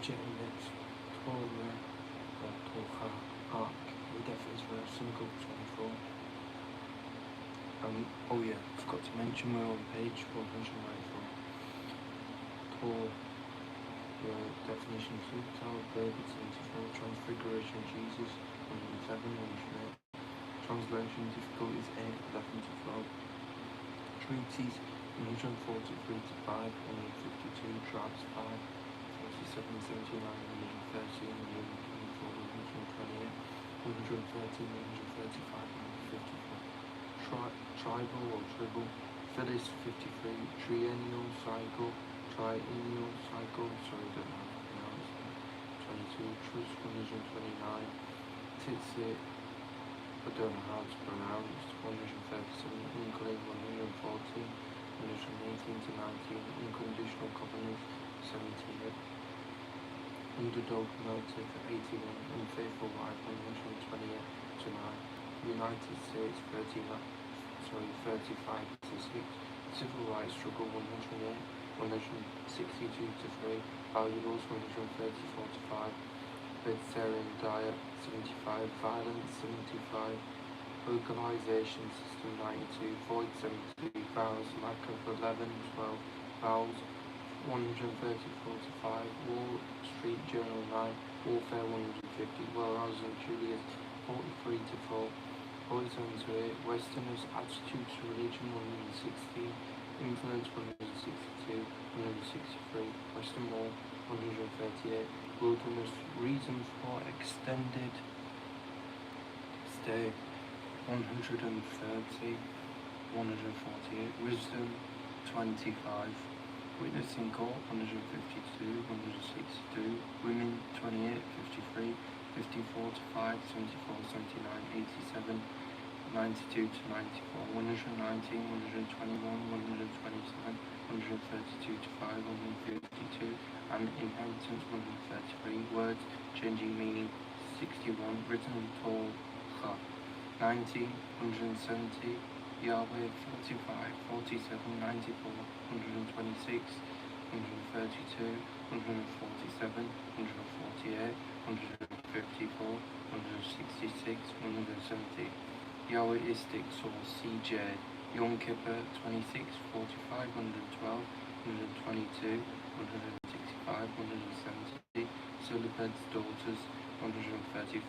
subject index, Torah, Torah, Ark, Edef Israel, Synagogue 24. Oh yeah, forgot to mention we're on page 194. Torah, definition 2, Tower of Babel 74, Transfiguration of Jesus 107, 108. Translation difficulties 8, 11 to 12. Treaties 143 to 5, 152. Tribes 5, 47, 79, 130, 124, 128, 130, 135, 154. Tribal or tribal. Phyllis 53. Triennial cycle. Triennial cycle. Sorry, don't know how to pronounce that. 22. Trust 129. Titsit. I don't know how to pronounce. 137. Unclean 114. 118 to 19. Unconditional covenant 78. Underdog motive 81. Unfaithful wife 128 to 9. United States 35 to 6. Civil rights struggle 108. 162 to 3. Valuables 134 to 5. Vegetarian diet 75. Violence 75. Localization system 92. Void 72. Vowels lack of 11, 12. Vowels 134 to 5. Wall Street Journal 9. Warfare 150. Wellhouse and Julius 43 to 4. Poison to 8. Westerners attitude to religion 116. Influence 162. 163. Western Wall 138. Wilderness reasons for extended stay 130. 148. Wisdom 25. Witness in court 152. 162. Women 28. 53. 54 to 5. 74. 79. 87. 92 to 94. 119. 121. 127. 132 to 5. 152. And inheritance 133. Words changing meaning 61. Written Torah 90. 170. Yahweh 45. 47. 94. 126. 132. 147. 148. 154. 166. 170. Yahwehistic source CJ Yom Kippur 26, 45, 112, 122, 165, 170. Soloped's daughters 134.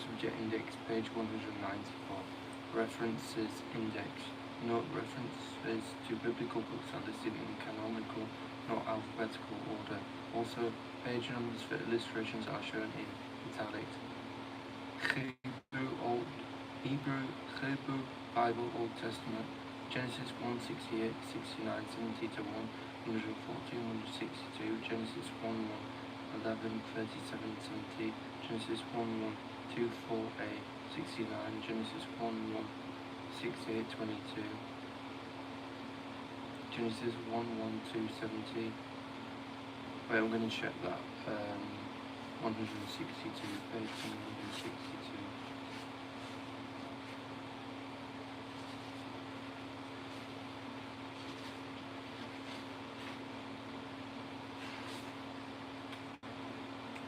Subject index page 194. References index. Note references to biblical books are listed in canonical, not alphabetical order. Also, page numbers for illustrations are shown in italics. Hebrew Bible Old Testament. Genesis 1, 68, 69, 70 to 1, 140, 162. Genesis 1, 1, 11, 37, 70. Genesis 1, 1, 2, 4a, 69. Genesis 1, 1, 6, 8, 22. Genesis 1, 1, 2, 70. Wait, I'm going to check that. 162, page 162.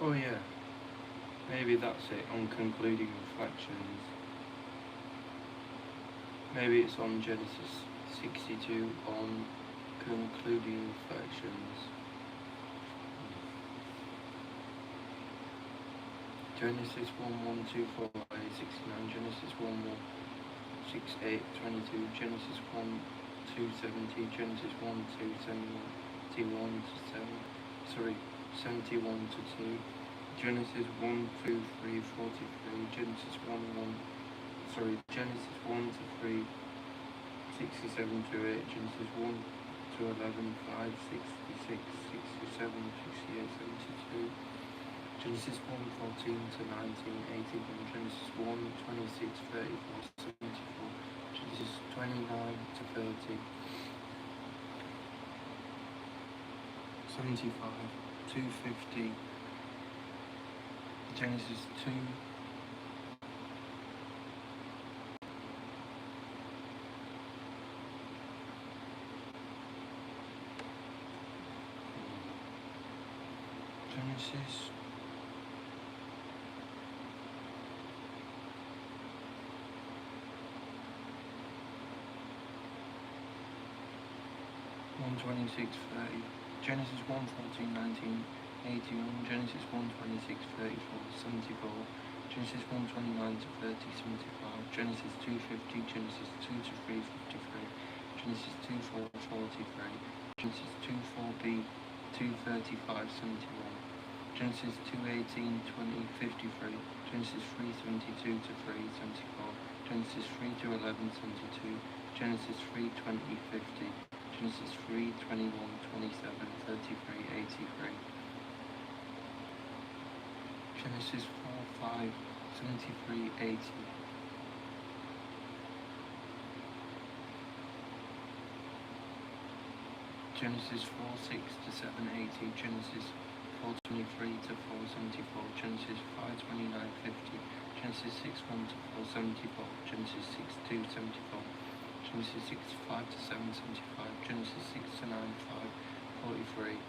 Oh yeah, maybe that's it on concluding reflections. Maybe it's on Genesis 62 on concluding reflections. Genesis 1, 1, 2, 4, 8, 69. Genesis 1, 1, 6, 8, 22. Genesis 1, 2, 70. Genesis 1, 2, 71 to 7. Sorry. 71 to 2. Genesis 1, 2, 3, 43. Genesis 1, 1. Sorry, Genesis 1 to 3, 67 to 8. Genesis 1 to 11, 5, 66, 67, 68, 72. Genesis 1, 14 to 19, 81. Genesis 1, 26, 34, 74. Genesis 29 to 30. 75. 250. Genesis 2. Genesis Genesis 1:26:30, Genesis 1:14:19, 81, Genesis 1:26:34, 74, Genesis 1:29-30, 75, Genesis 2:50, Genesis 2-3, 53, Genesis 2:4-43, Genesis 2:4b, 2:35, 71, Genesis 2:18-20, 53, Genesis 3:72-3, 74, Genesis 3:11, 72, Genesis 3:20, 50, Genesis 3:21, 27, 33, 83, Genesis 4:5, 73, 80, Genesis 4:6-7, 80, Genesis 4:23-4:74, Genesis 5:29, 50, Genesis 6:1-4, 74, Genesis 6:2, 74, Genesis 6:5-7, 75, Genesis 6-9, 5, 43,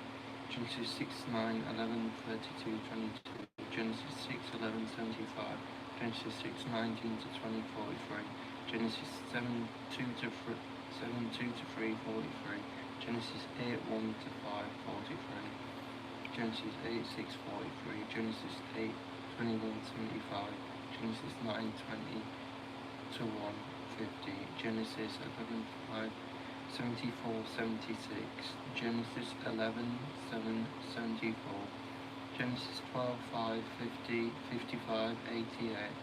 Genesis 6:9, 11, 32, 22, Genesis 6:11, 75, Genesis 6:19-20, 43, Genesis 7:2-3, 43, Genesis 8:1-5, 43, Genesis 8:6, 43, Genesis 8:21, 75, Genesis 9:20-1, 50, Genesis 11:5, 74, 76, Genesis 11:7, 74, Genesis 12:5, 50, 55, 88,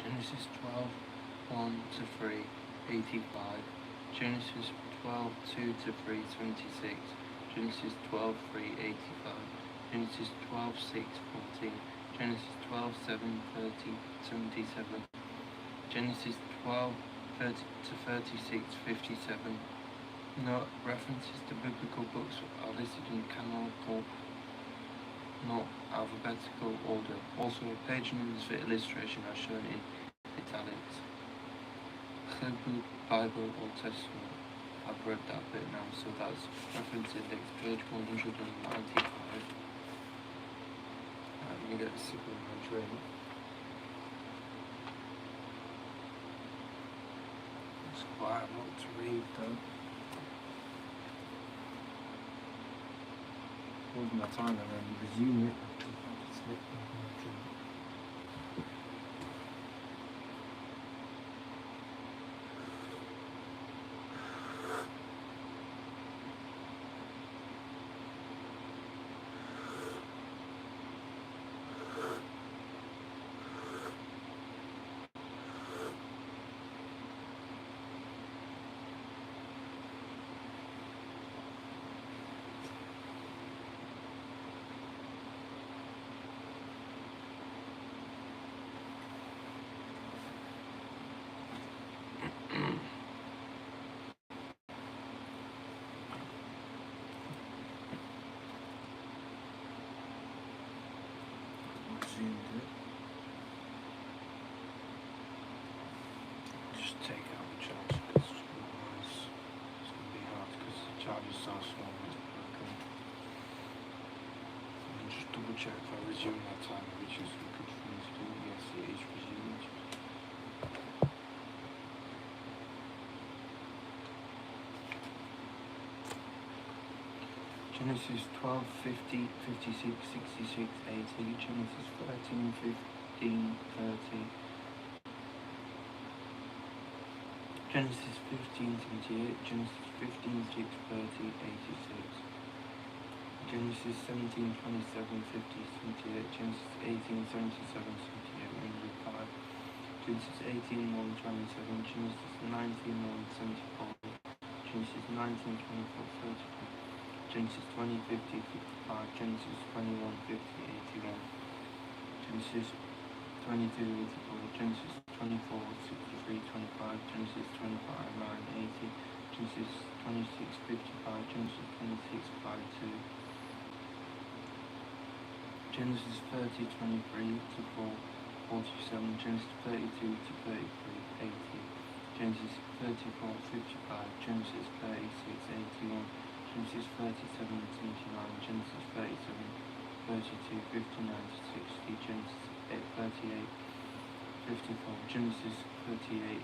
Genesis 12:1-3, 85, Genesis 12:2-3, 26, Genesis 12:3, 85, Genesis 12:6, 14, Genesis 12:7, 30, 77, Genesis 12:30-36, 57. No references to biblical books are listed in canonical, not alphabetical order. Also, page numbers for illustration are shown in italics. Hebrew Bible Old Testament. I've read that bit now, so that's reference index, page 195. I'm going to get a sip of my drink. It's quite a lot to read though. Hold my time and then resume it. Just take out the charger because otherwise it's going to be hard because the charger starts small and it's broken. And just double check if I resume that time, which is a good thing to do. Yes, it is resumed. Genesis 12, 50, 56, 66, 80, Genesis 13, 15, 30, Genesis 15, 78, Genesis 15, 6, 30, 86, Genesis 17, 27, 50, 78, Genesis 18, 77, 78, 105, Genesis 18, 1, 27, Genesis 19, 1, 74, Genesis 19, 24, 34, Genesis 20, 50, 55, Genesis 21, 50, 81, Genesis 22, 84, Genesis 24, 63, 25, Genesis 25, 9, 80, Genesis 26, 55, Genesis 26, 5, 2, Genesis 30, 23 to 4, 47, Genesis 32 to 33, 80, Genesis 34, 55, Genesis 36, 81, Genesis 37, 79, Genesis 37, 32, 59 to 60, Genesis 38, 54, Genesis 38,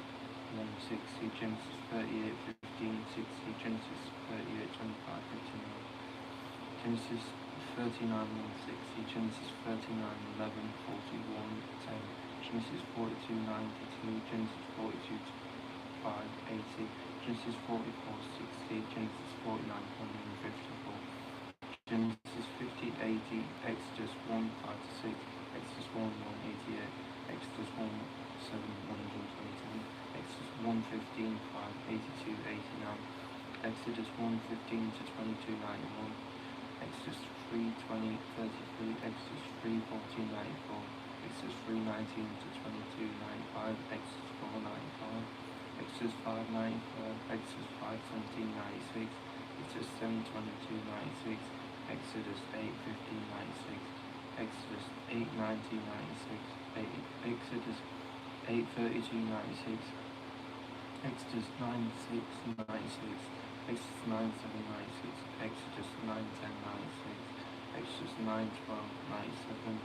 1, 60, Genesis 38, 15, 60, Genesis 38, 25, 59, Genesis 39, 160, Genesis 39, 11, 41, 10, Genesis 42, 92, Genesis 42, 5, 80, Genesis 44, 60, Genesis 49, 154, Genesis 50, 80, Exodus 1, 5 to 6, Exodus 1, 1, 88, Exodus 1, 7, 127, Exodus 1, 15, 5, 82, 89, Exodus 1, 15 to 22, 91, Exodus 3, 20, 33, Exodus 3, 14, 94, Exodus 3, 19 to 22, 95, Exodus 4, 95, Exodus 5, 95, Exodus 5, 17, 96, Exodus 7, 22, 96, Exodus 8, 15, 96, Exodus 8, 19, 96, Exodus 8, 32, 96, Exodus 9, 6, 96, Exodus 9, 7, 96, Exodus 9, 10, 96, Exodus 9, 12, 97,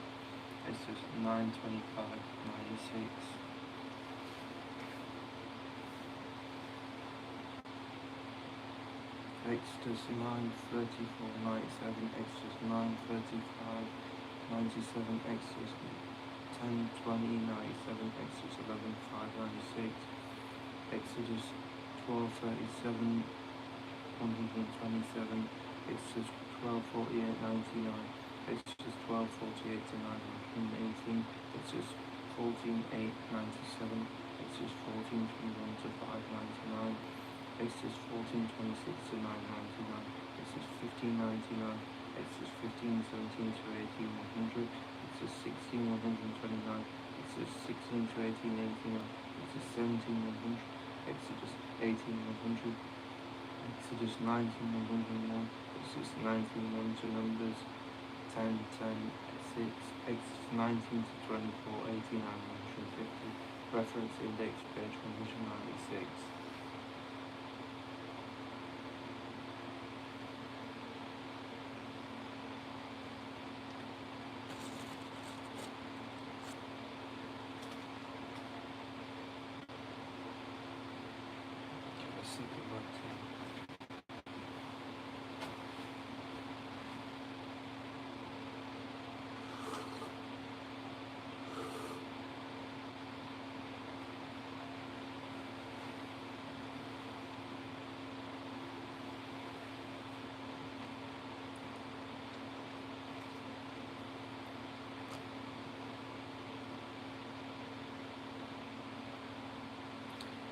Exodus 9, 25, 96. Exodus 9, 34, 97, Exodus 9, 35, 97, Exodus 10, 20, 97, Exodus 11, 5, 96, Exodus 12, 37, 127, Exodus 12, 48, 99, Exodus 12, 48 to 918, Exodus 14, 8, 97, Exodus 14, 21 to 599, Exodus 14, 26 to 999, Exodus 15, 99, Exodus 15, 17 to 18, 100, Exodus 16, 129, Exodus 16 to 18, 89, Exodus 17, 100, Exodus 18, 100, Exodus 19, 101, Exodus 19, 1 to Numbers 10, 10, 6, Exodus 19 to 24, 89, 150, reference index page 196.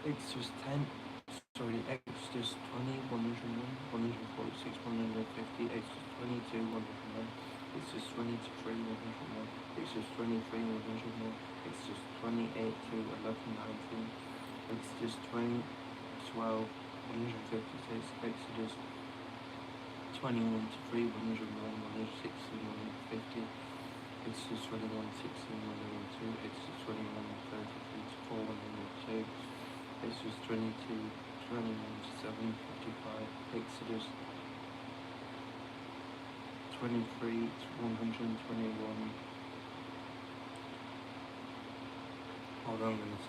Exodus 10, Exodus 20, 101, 146, 150, Exodus 22, 101, Exodus 23, 101, Exodus 23, 101, Exodus 28 to 11, 19, Exodus 20, 12, 156, Exodus 21 to 3, 101, 106, 150, Exodus 21, 16, 102, Exodus 21, 33 to 4, 102, Exodus 22, 21 to 7, 55, Exodus 23 to 121. Hold on a minute.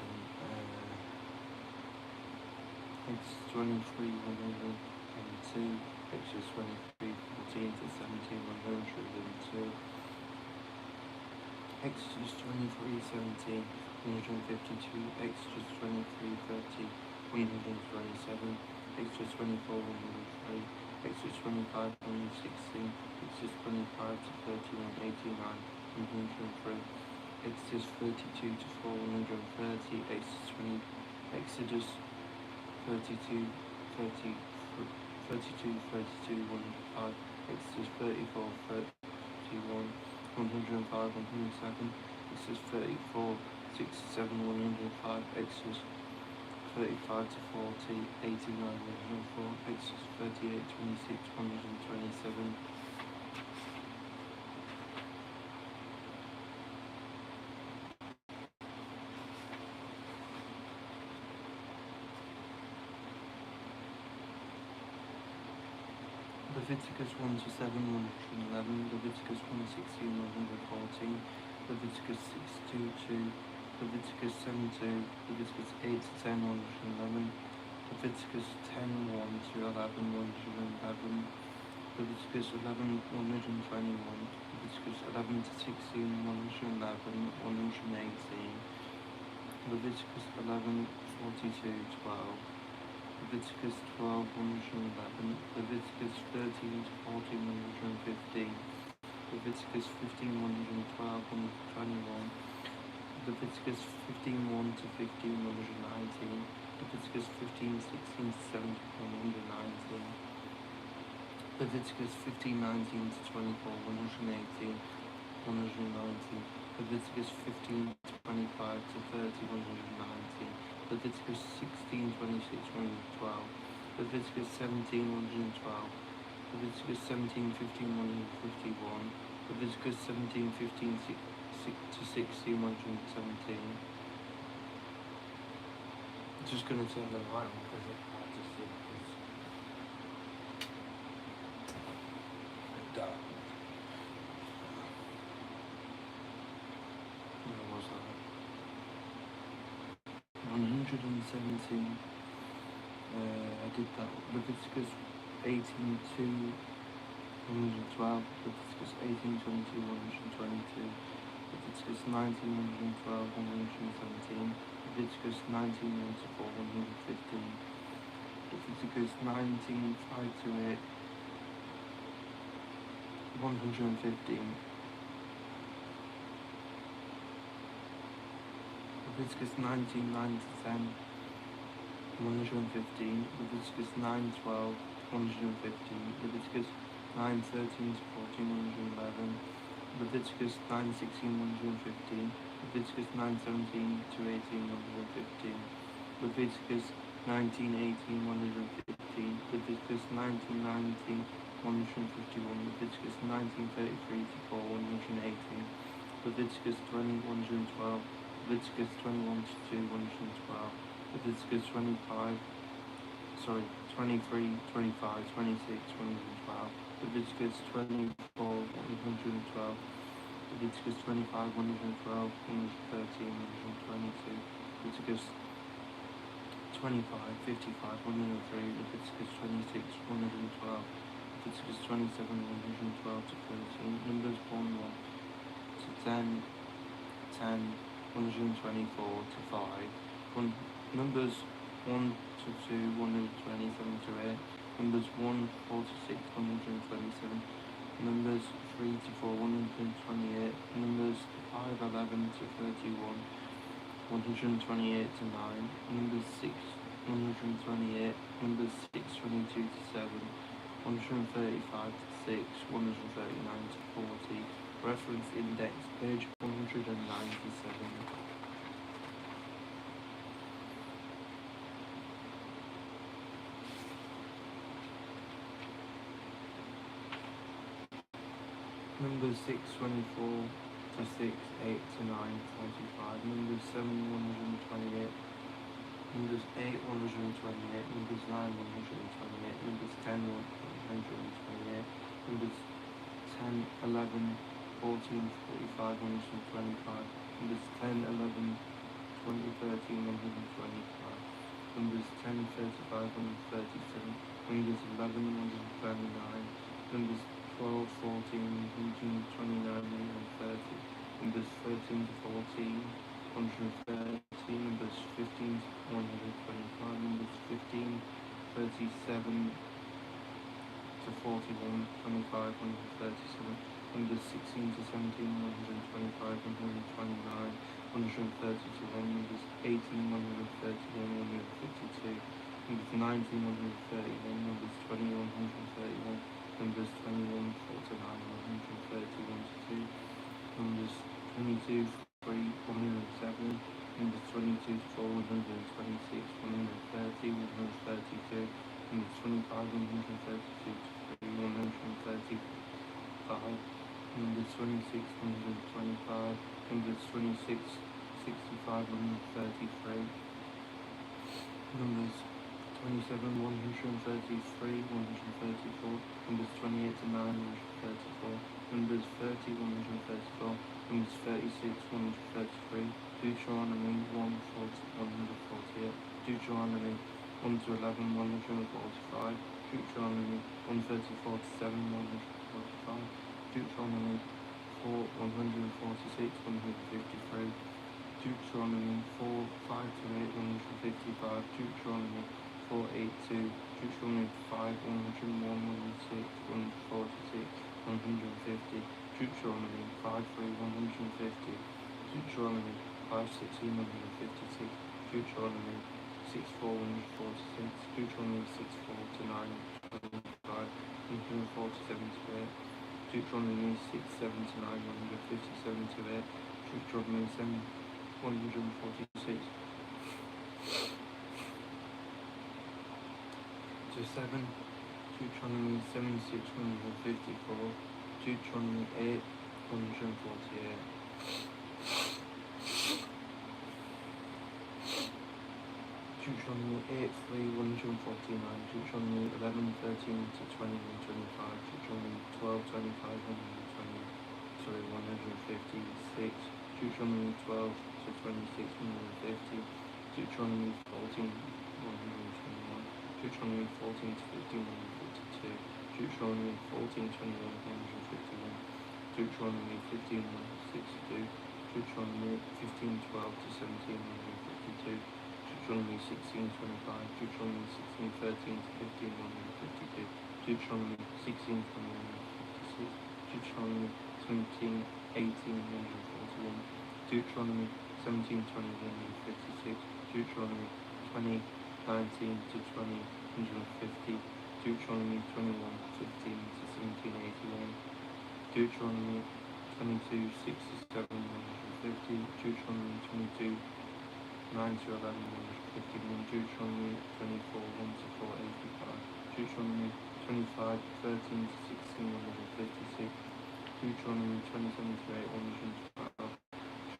Exodus 23, 102, Exodus 23, 14 to 17, 102. Exodus 23, 17, 152, Exodus 23, 30, 127, Exodus 24, 103, Exodus 25, 116, Exodus 25 to 31, 89, 103, Exodus 32 to 4, 130, Exodus 32, 30, 32, 32, 105, Exodus 34, 31, 105, 107, Exodus 34, 67, 105, Exodus 35 to 40, 89, 104, Exodus 38, 26, 127. Leviticus 1 to 7, 111, Leviticus 1:16, 114, Leviticus 6:2, Leviticus 7:2, Leviticus 8 to 10, 111, Leviticus 10:1 to 11, 111, Leviticus 11, 121, Leviticus 11 to 16, 111, 118, Leviticus 11, 42, 12, Leviticus 12, 111, Leviticus 13 to 14, 115, Leviticus 15, 112, 121, Leviticus 15, 1 to 15, 119, Leviticus 15, 16 to 17, 119, Leviticus 15, 19 to 24, 118, 119, Leviticus 15, 25 to 30, 119, Leviticus 16, 26, 112, Leviticus 17, 112, Leviticus 17, 15, 151, Leviticus 17, 15, 6 to 16, 117. I'm just going to turn the light on because it's hard to see because it's dark. Where was that? 117. I did that. Leviticus 18 to 112, Leviticus 18, 22, 122, Leviticus 19, 112, 117, Leviticus 19, 1 to 4, 115, Leviticus 19, 5 to 8, 115, Leviticus 19, 9 to 10, 115, Leviticus 9, 12, 115, Leviticus 9, 13 to 14, 111, Leviticus 9, 16, 115, Leviticus 9, 17 to 18, 115, Leviticus 19, 18, 115, Leviticus 19, 19, 151, Leviticus 19, 33 to 4, 118, Leviticus 20, 112, Leviticus 21 to 2, 112, Leviticus 23, 25, 26, 112, Leviticus 24, 112, Leviticus 25, 112, 113, 122, Leviticus 25, 55, 103, Leviticus 26, 112, Leviticus 27, 112 to 13, Numbers 1, 1 to 10, 10, 124 to 5, Numbers 1 to 2, 127 to 8, Numbers 1, 4 to 6, 127, Numbers 3 to 4, 128, Numbers 5, 11 to 31, 128 to 9, Numbers 6, 128, Numbers 6, 22 to 7, 135 to 6, 139 to 40, reference index, page 197. Numbers 6, 24 to 6, 8 to 9, 45, Numbers 7, 128, Numbers 8, 128, Numbers 9, 128, Numbers 10, 128, Numbers 10, 11, 14, 45, 125, Numbers 10, 11, 20, 13, 125, Numbers 10, 35, 137, Numbers 11, 139, Numbers 12, 14, 129, 130, Numbers 13 to 14, 130, Numbers 15 to 125, Numbers 15, 37 to 41, 25, 137, Numbers 16 to 17, 125, 129, 131, Numbers 18, 131, 152, Numbers 19, 131, Numbers 20, 131, Numbers 21, 49, 131 to 2, Numbers 22, 3, 107, Numbers 22 to 4, 126, 130, 132, Numbers 25, 132 to 3, 135, Numbers 26, 125, Numbers 26, 65, 133, Numbers 27, 133, 134, numbers 28 to 9, 134, numbers 30, 134, numbers 36, 133, Deuteronomy 1, 148, Deuteronomy 1 to 11, 145, Deuteronomy 134 to 7, 145, Deuteronomy 4, 146, 153, Deuteronomy 4, 5 to 8, 155, Deuteronomy 4, 8 to, Deuteronomy 5, 101, 106, 146, 150, Deuteronomy 5, 3, 150, Deuteronomy 5, 16, 156, Deuteronomy 6, 4, 146, Deuteronomy 6, 4 to 9, 25, 147 to 8, Deuteronomy 6, 7 to 9, 157 to 8, Deuteronomy 7, 146 to 7, Deuteronomy 7, 6, 154, Deuteronomy 8, 148. Deuteronomy 8, 3, 149, Deuteronomy 11, 13 to 20, 125, Deuteronomy 12, 25, 156, Deuteronomy 12 to 26, 150, Deuteronomy 14, 121, Deuteronomy 14 to 15, 152, Deuteronomy 14, 21, 151, Deuteronomy 15, 162, Deuteronomy 15, 12 to 17, 152, Deuteronomy 16, 25, Deuteronomy 16, 13 to 15, 152, Deuteronomy 16, 21, 156, Deuteronomy 17, 18, 141, Deuteronomy 17, 21, 156, Deuteronomy 20, 19 to 20, 150, Deuteronomy 21, 15 to 17, 81, Deuteronomy 22, 6 to 7, 150, Deuteronomy 22, 9 to 11, 151, Deuteronomy 24, 1 to 4, 85, Deuteronomy 25, 13 to 16, 156, Deuteronomy 27 to 8, 112,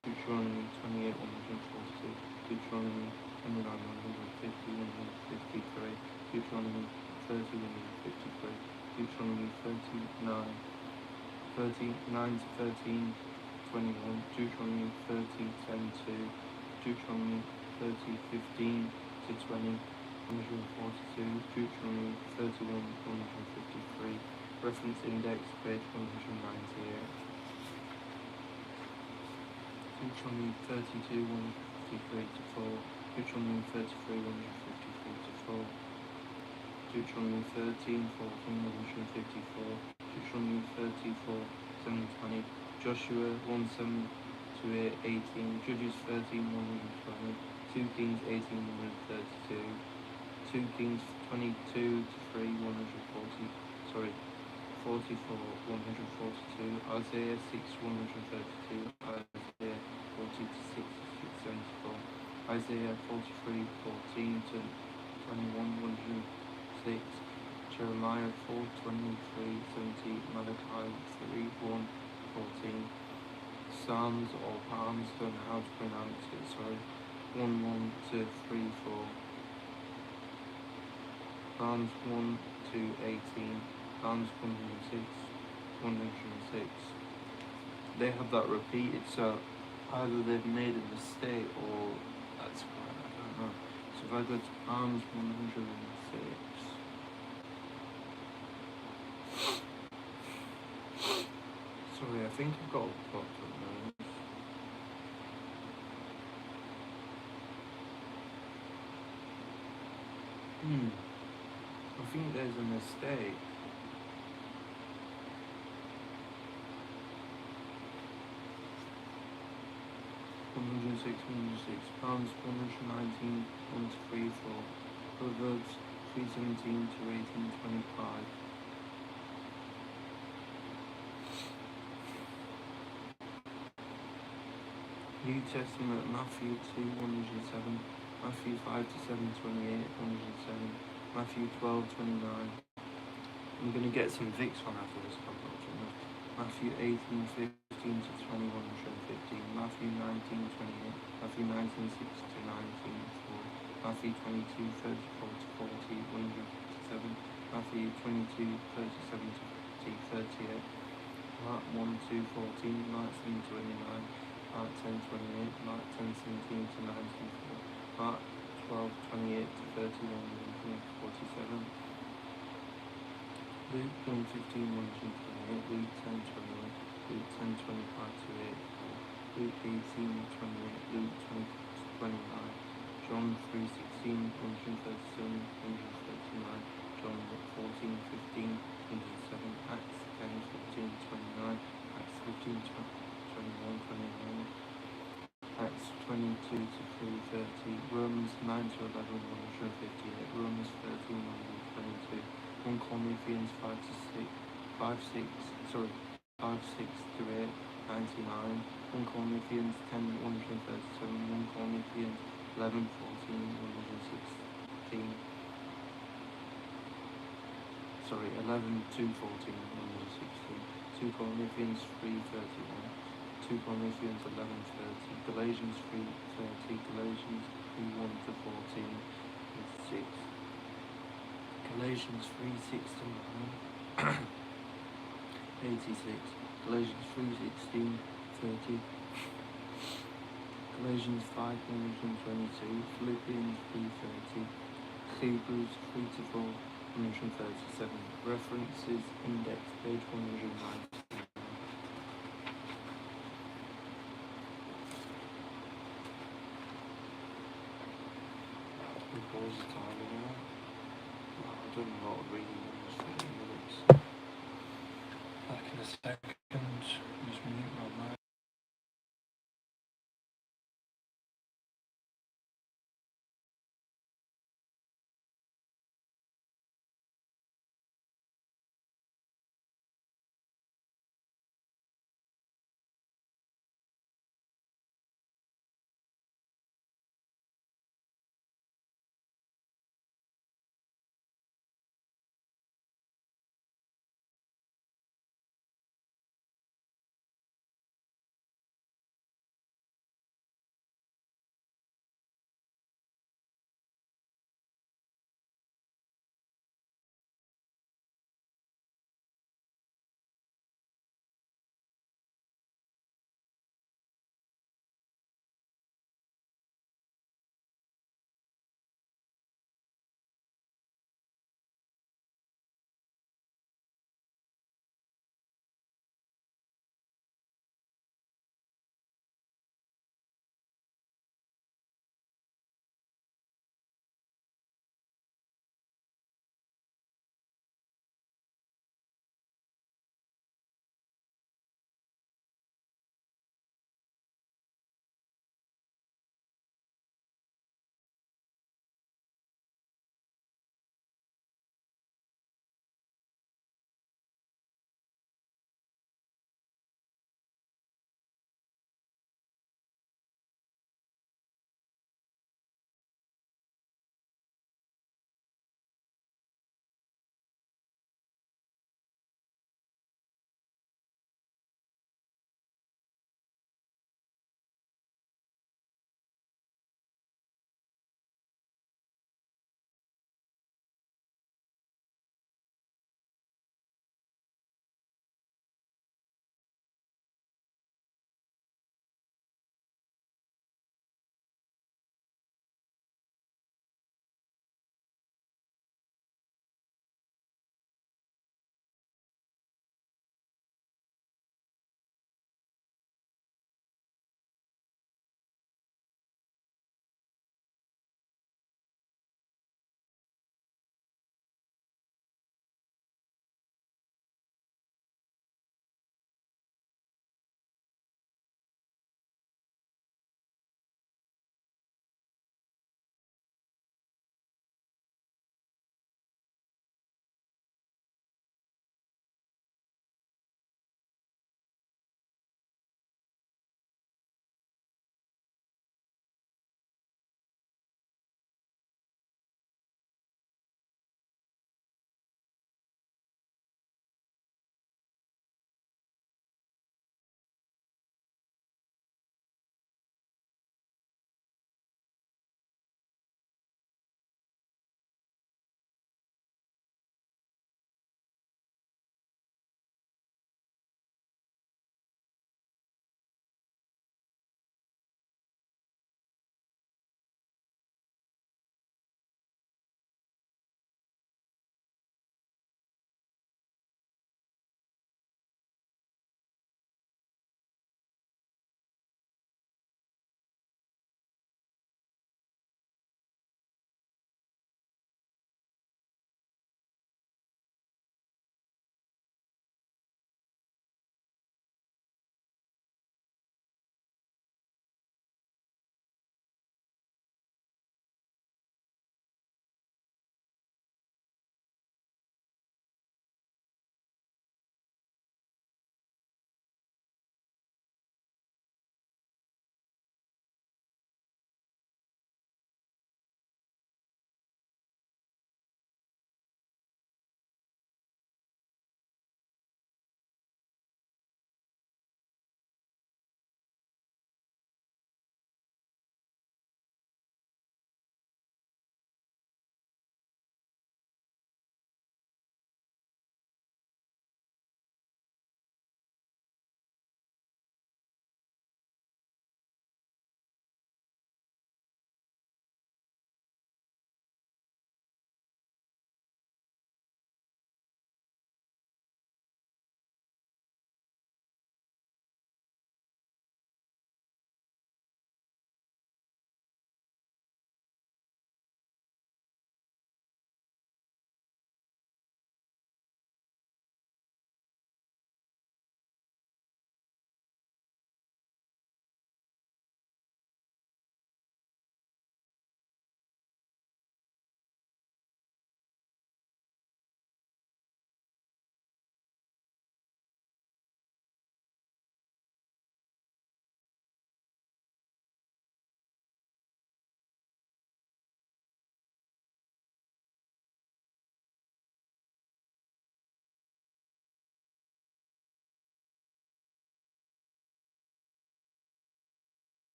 Deuteronomy 28, 146, Deuteronomy 29, 150, 153, Deuteronomy 30, 153, Deuteronomy 39, 39 to 13, 21, Deuteronomy 30, 10 to, Deuteronomy 30, 15 to 20, 142, Deuteronomy 31, 153, reference index, page 198, Deuteronomy 32, 153 to 4, Deuteronomy 33, 154 to 4, Deuteronomy 13, 14, 154, Deuteronomy 34, 7 to 20, Joshua 1, 7 to 8, 18, Judges 13, 120, 2 Kings 18, 132, 2 Kings 22 to 3, 44, 142, Isaiah 6, 132, Isaiah 40 to 6, 674, Isaiah 43, 14 to 21, 106, Jeremiah 4, 23, 70, Malachi 3, 1, 14, Psalms or Palms, don't know how to pronounce it, sorry, 1, 1 to 3, 4, Psalms 1 to 18, Psalms 106, 106. They have that repeated, so either they've made a mistake or that's correct, I don't know. So if I go to Psalms 106, sorry, I think I've got a plot from those. I think there's a mistake. Psalms 119, 1 to 3, 4, Proverbs 3:17 to 18:25. New Testament, Matthew 2, 107, Matthew 5 to 7, 28, 107, Matthew 12, 29. I'm going to get some Vicks on after this. Matthew 18, 15 to 20, 115, Matthew 19, 28, Matthew 19, 6 to 19, 4, Matthew 22, 34 to 40, 30, 22, 37 to 38. Mark 1, 2, 14, Mark 7, 29, Mark 10, 28, Mark 10, 17 to 19, Mark 12, 28 to 31, 47. Luke 1, 15, 1 to 28, Luke 10, 21, Luke 10, 25 to 8, Luke 18, 28, Luke 20, 29, John 3, 16, 137, 139, John 14, 15, 107, Acts 10, 14, 29, Acts 15, 21, 29, Acts 22 to 30, Romans 9 to 11, 158, Romans 13, 122, 1 Corinthians 5 to 6, 5, 6, sorry, 5, 6 to 8, 99, 1 Corinthians 10, 137, 1 Corinthians 11, 14, 116, sorry, 11, 2, 14, 116, 2 Corinthians 3, 31, 2 Corinthians 11, 30, Galatians 3, 30, Galatians 3, 1 to 14, and 6. Galatians 3, 6 to 9, 86, Galatians 3, 16, 30, Galatians 5, 122, Philippians 3, 30, Hebrews 3 to 4, 137, references, index, page 109. What was the time now? I don't know what reading was 30 minutes. Back in a second, just mute my mic.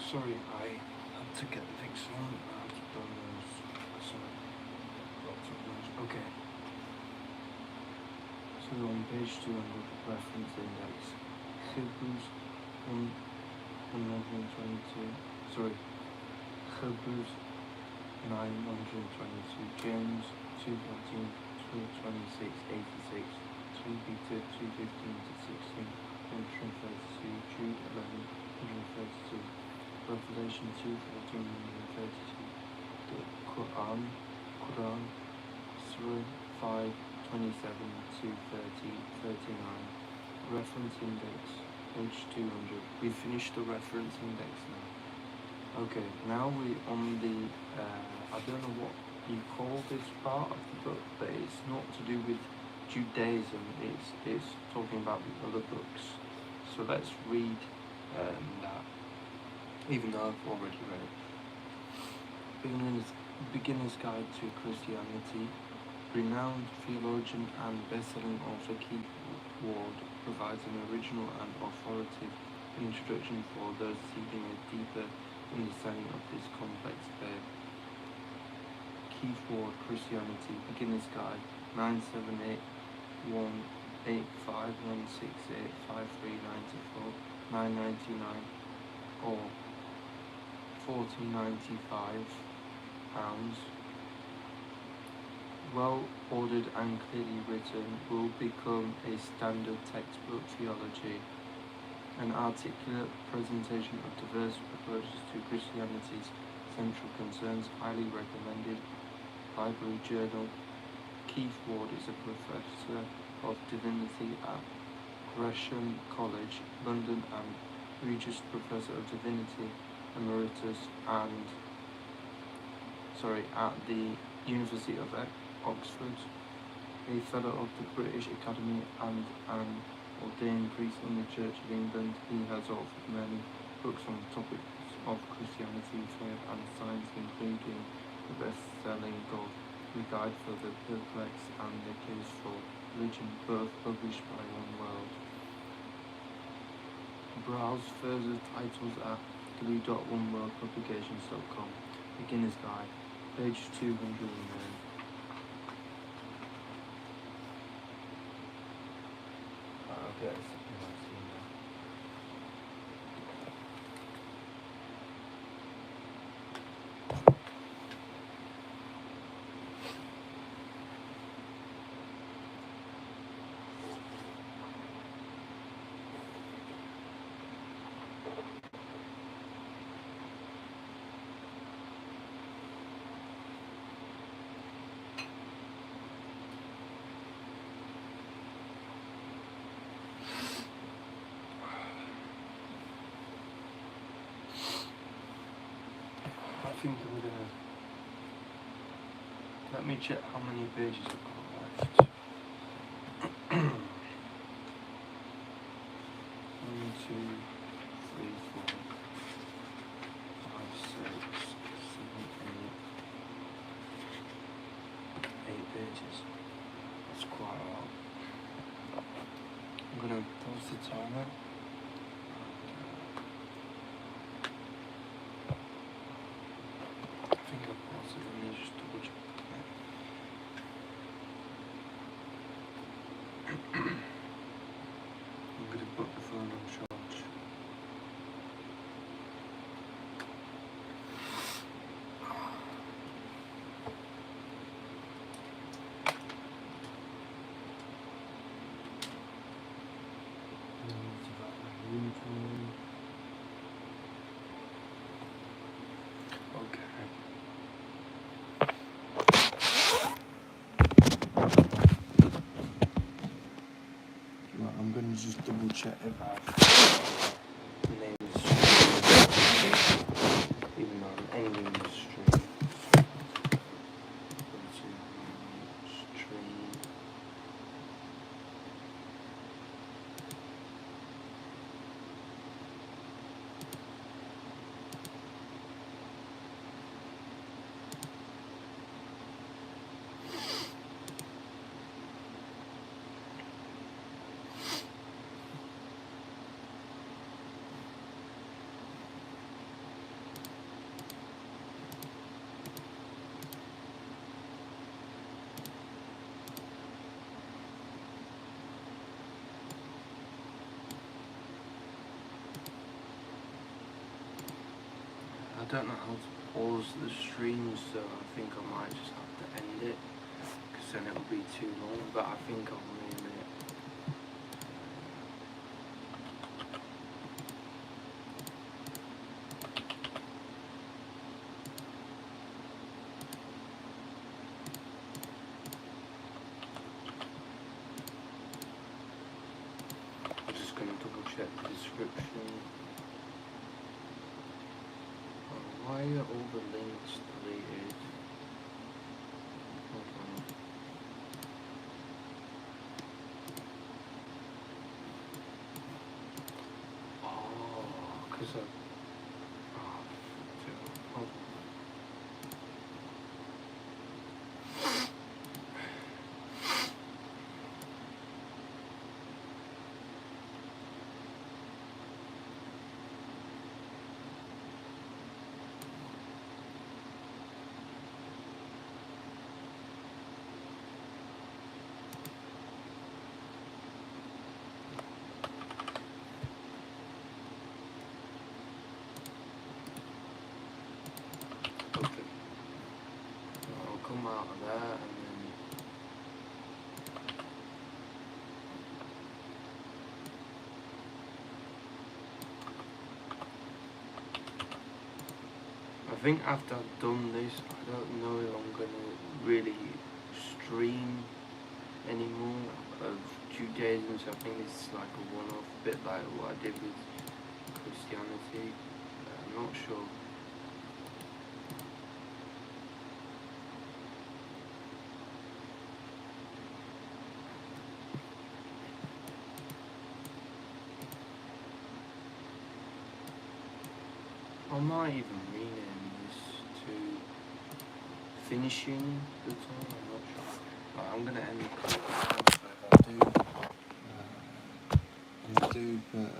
Sorry, I had to get the fix on. I've done those. Sorry. Lots of those. Okay. So on page 200, reference index. Hebrews 122. Sorry. Hebrews 922. James 2:14, 2:26, 86. 2 Peter 2:15-16. 132. Jude 11. 132. Revelation 2:14, 132. The Quran Surah 5:27-30, 39. Reference index, page 200. We finished the reference index now. Okay, now we on the, I don't know what you call this part of the book, but it's not to do with Judaism, it's talking about the other books. So let's read that, even though I've already read it. Beginner's Guide to Christianity. Renowned theologian and best-selling author Keith Ward provides an original and authoritative introduction for those seeking a deeper understanding of this complex faith. Keith Ward, Christianity, Beginner's Guide, 978-185-168-5394, 9.99, or £14.95. Well ordered and clearly written, will become a standard textbook theology. An articulate presentation of diverse approaches to Christianity's central concerns, highly recommended. Library Journal. Keith Ward is a professor of divinity at Gresham College, London, and Regius Professor of Divinity Emeritus at the University of Oxford, a Fellow of the British Academy and an ordained priest in the Church of England. He has authored many books on topics of Christianity, faith and science, including the best-selling God, The Guide for the Perplexed and The Case for Religion, both published by One World. Browse further titles at glue.oneworldpublications.com. Beginner's Guide, page 209. Okay, I think I'm gonna, let me check how many pages I've got left. 1, 2, 3, 4, 5, 6, 7, 8 pages. That's quite a lot. I'm gonna pause the timer. I think I've paused it. Let me just double check. I'm gonna put the phone on charge. Okay. Right, I'm gonna just double check if I've named the stream, even though I'm ending the stream. don't know how to pause the stream, so I think I might just have to end it, because then it'll be too long, but I think I'll name it. I'm just going to double check the description. Why are all the links deleted? Hold on. Oh, because I... Oh, hold on. Okay. I'll come out of that and then... I think after I've done this, I don't know if I'm going to really stream anymore of Judaism, so I think this is like a one-off, bit like what I did with Christianity. I'm not sure. I might even rename this to Finishing the Torah, I'm not sure. But I'm going to end the call now, so if I do, but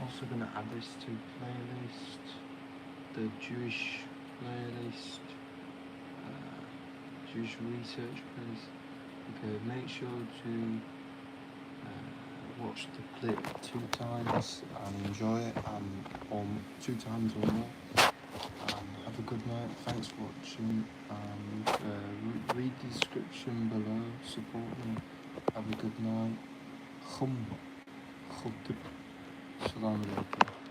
also going to add this to playlist, the Jewish playlist, Jewish research playlist. Okay, make sure to watch the clip 2 times and enjoy it, or 2 times or more. Have a good night, thanks for watching, read the description below, support me, have a good night. Salam alaikum.